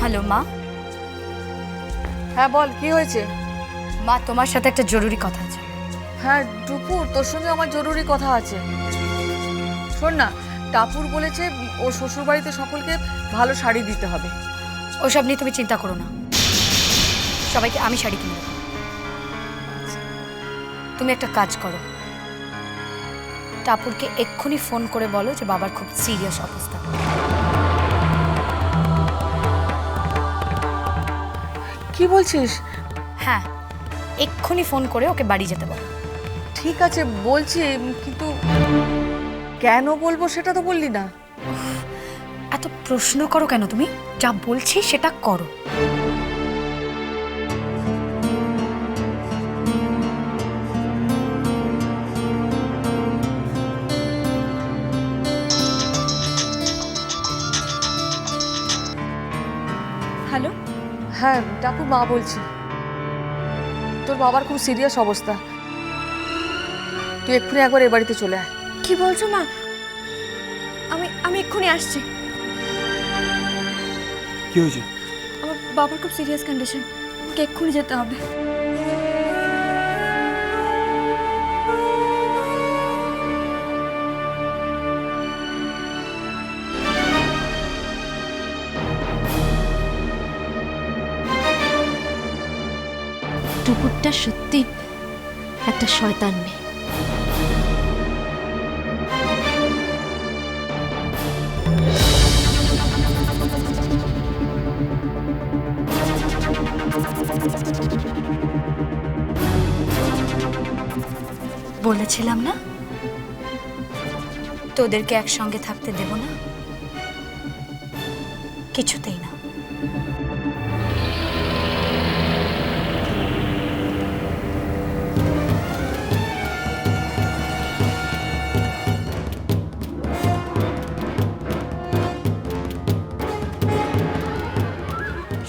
Hello মা। হ্যাঁ বল, কি হয়েছে? মা, তোমার সাথে একটা জরুরি কথা আছে। হ্যাঁ টুপুর, তোর সঙ্গে আমার জরুরি কথা আছে। শোন না, টাপুর বলেছে ওর শ্বশুরবাড়িতে সকলকে ভালো শাড়ি দিতে হবে। ওসব নিয়ে তুমি চিন্তা করো না, সবাইকে আমি শাড়ি কিনে দেবো। তুমি একটা কাজ করো, টাপুরকে এক্ষুনি ফোন করে বলো যে বাবার খুব সিরিয়াস অবস্থা। কি বলছিস? হ্যাঁ, এক্ষুনি ফোন করে ওকে বাড়ি যেতে বলো। ঠিক আছে বলছি, কিন্তু কেন বলবো সেটা তো বললি না। এত প্রশ্ন করো কেন তুমি? যা বলছি সেটা করো। হ্যালো। হ্যাঁ টাপুর মা বলছি, তোর বাবার খুব সিরিয়াস অবস্থা, তুই এক্ষুনি একবার এ বাড়িতে চলে আয়। কি বলছো মা? আমি এক্ষুনি আসছি। কি হয়েছে? আমার বাবার খুব সিরিয়াস কন্ডিশন, আমাকে এক্ষুনি যেতে হবে। টুকুরটা সত্যি একটা শয়তান মেয়ে। বলেছিলাম না তোদেরকে একসঙ্গে থাকতে দেব না, কিছুতেই না।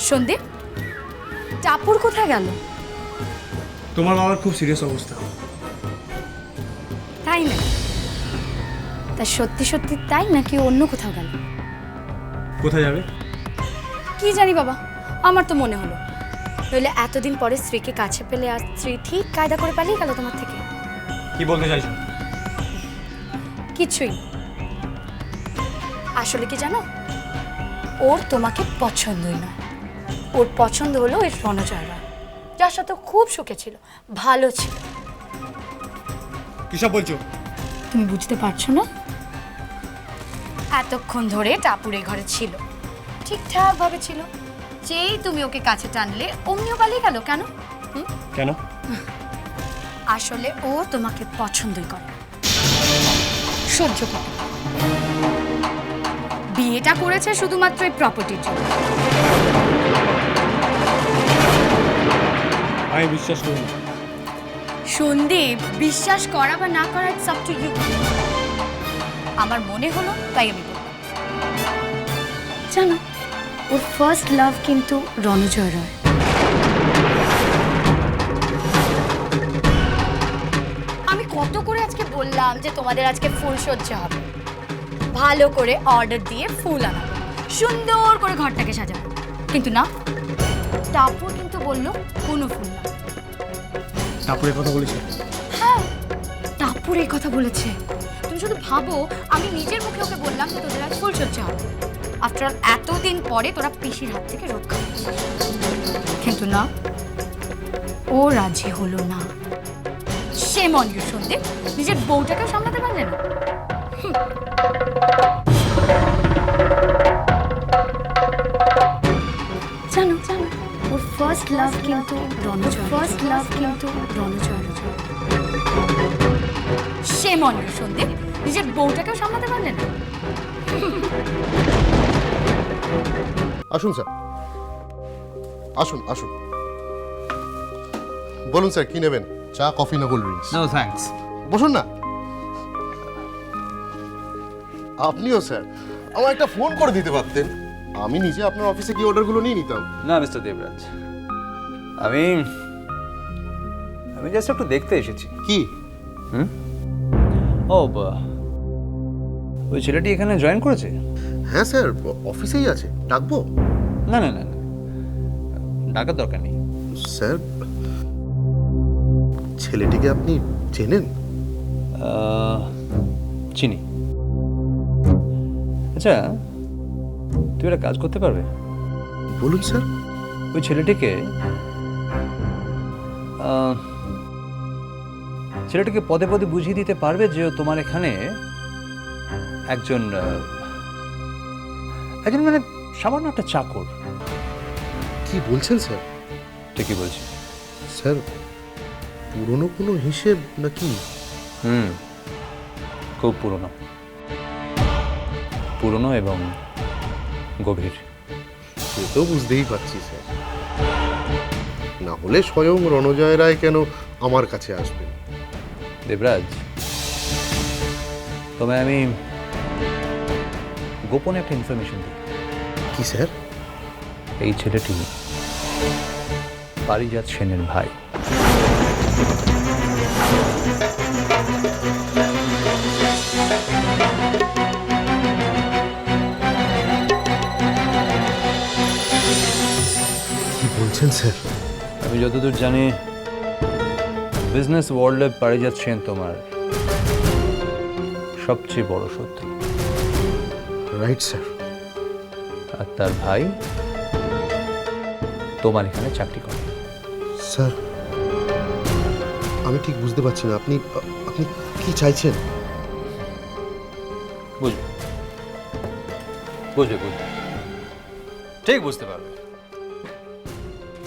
সন্দীপ, টাপুর কোথায় গেল? তোমার বাবার খুব সিরিয়াস অবস্থা। তাই না? তা সত্যি সত্যি তাই নাকি অন্য কোথাও গেল? কোথায় যাবে? কি জানি বাবা, আমার তো মনে হলো, নইলে এতদিন পরে স্ত্রীকে কাছে পেলে আর স্ত্রী ঠিক কায়দা করে পালিয়ে গেল তোমার থেকে। কি বলতে চাইছো? কিছুই। আসলে কি জানো, ওর তোমাকে পছন্দই নয়, ওর পছন্দ হলো ওই রণজয় রায়, যার সাথে খুব সুখে ছিল, ভালো ছিল। কিসব বলছো? তুমি বুঝতে পারছো না? এতক্ষণ ধরে টাপুর এই ঘরে ছিল, ঠিকঠাক ভাবে ছিল, যেই তুমি ওকে কাছে টানলে অমনিও পালিয়ে গেল। কেন? কেন? আসলে ও তোমাকে পছন্দই করে, সহ্য করে। বিয়েটা করেছে শুধুমাত্র এই প্রপার্টির জন্য। আমি বিশ্বাস করি না। সন্দীপ, বিশ্বাস করা বা না করা ইটস আপ টু ইউ। আমার মনে হলো তাই আমি বললাম। জানো, ওর ফার্স্ট লাভ কিন্তু রণজয় রায়। আমি কত করে আজকে বললাম যে তোমাদের আজকে ফুল সজ্জা হবে, ভালো করে অর্ডার দিয়ে ফুল আনাবো, সুন্দর করে ঘরটাকে সাজাবো, কিন্তু না, টাপুর কিন্তু বললো কোনো ফুল না। টাপুরের কথা বলেছো? হ্যাঁ, টাপুর এই কথা বলেছে। তুমি শুধু ভাবো, আমি নিজের মুখে ওকে বললাম যে তোদের আজ ফুল সজ্জা হবে। আফটার অল এতদিন পরে তোরা পিসির হাত থেকে রক্ষা পেয়েছিস, কিন্তু না, ও রাজি হলো না। শেম অন ইউ সন্দীপ, নিজের বউটাকেও সামলাতে পারলে না। জানো জানো, ওর ফার্স্ট লাভ কিন্তু রণজয়, ফার্স্ট লাভ কিন্তু Ranajay. Shame on you Sandeep, নিজের বউটাকেও সামলাতে পারলে না। আসুন স্যার, আসুন আসুন। বলুন স্যার, কি নেবেন? চা, কফি না কোল্ড ড্রিঙ্কস? No thanks. বসুন না। আপনিও স্যার, আমার একটা ফোন করে দিতে পারতেন, আমি নিজে আপনার অফিসে গিয়ে অর্ডারগুলো নিয়ে নিতাম। না মিস্টার দেবরাজ, আমি আমি জাস্ট একটু দেখতে এসেছি। কি? ও ওই ছেলেটি এখানে জয়েন করেছে? হ্যাঁ স্যার, অফিসেই আছে, ডাকবো? না না না না, ডাকার দরকার নেই। স্যার, ছেলেটিকে আপনি চেনেন? চিনি। আচ্ছা, তুই একটা কাজ করতে পারবে? বলুন স্যার। ওই ছেলেটিকে পদে পদে বুঝিয়ে দিতে পারবে যে তোমার এখানে একজন মানে সামান্য একটা চাকর। কি বলছেন স্যার? ঠিকই বলছি স্যার, পুরনো কোনো হিসেব নাকি? খুব পুরনো এবং গভীর। সে তো বুঝতেই পারছি স্যার, না হলে স্বয়ং রণজয় রায় কেন আমার কাছে আসবেন? দেবরাজ, তবে আমি গোপনে একটা ইনফরমেশন দিই। কি স্যার? এই ছেলেটি পারিজাত সেনের ভাই। কি বলছেন স্যার? আমি যতদূর জানি বিজনেস ওয়ার্ল্ডে পারিজাত সেন তোমার সবচেয়ে বড় শত্রু। Right sir. আর তার ভাই তোমার এখানে চাকরি করে। স্যার, আমি ঠিক বুঝতে পারছি না, আপনি কি চাইছেন? বুঝবে ঠিক বুঝতে পারবে।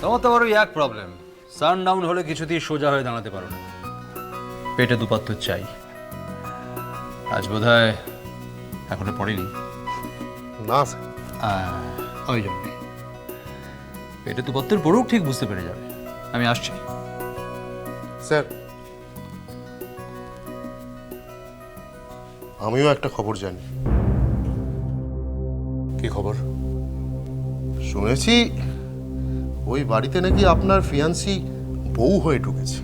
তোমার তো বড় এক প্রবলেম, সানডাউন হলে কিছুতেই সোজা হয়ে দাঁড়াতে পারো না। পেটে দুপাত্র চাই। আজ বোধহয় এখনো পড়েনি। না স্যার। ওই জন্যে পেটে দুপাত্রের পরেও ঠিক বুঝতে পেরে যাবে। আমি আসছি। স্যার, আমিও একটা খবর জানি। কি খবর? শুনেছি ওই বাড়িতে নাকি আপনার ফিয়ান্সি বউ হয়ে ঢুকেছে।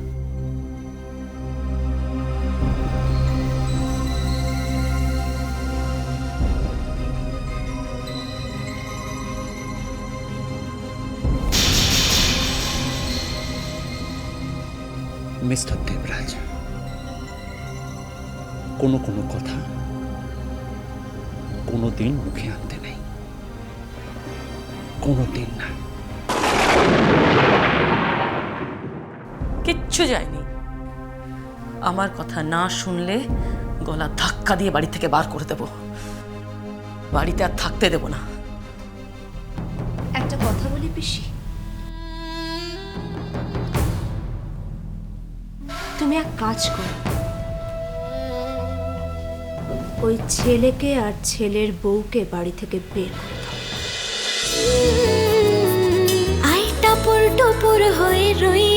মিস্টার দেবরাজ, কোনো কথা কোনোদিন মুখে আনতে নেই, কোনোদিন না। কিচ্ছু যায়নি। আমার কথা না শুনলে গলা ধাক্কা দিয়ে বাড়ি থেকে বার করে দেব। বাড়িতে আর থাকতে দেব না। একটা কথা বলি পিসি, তুমি এক কাজ করো, ওই ছেলেকে আর ছেলের বউকে বাড়ি থেকে বের করে দাও। আই টাপুর টুপুর হয়ে রই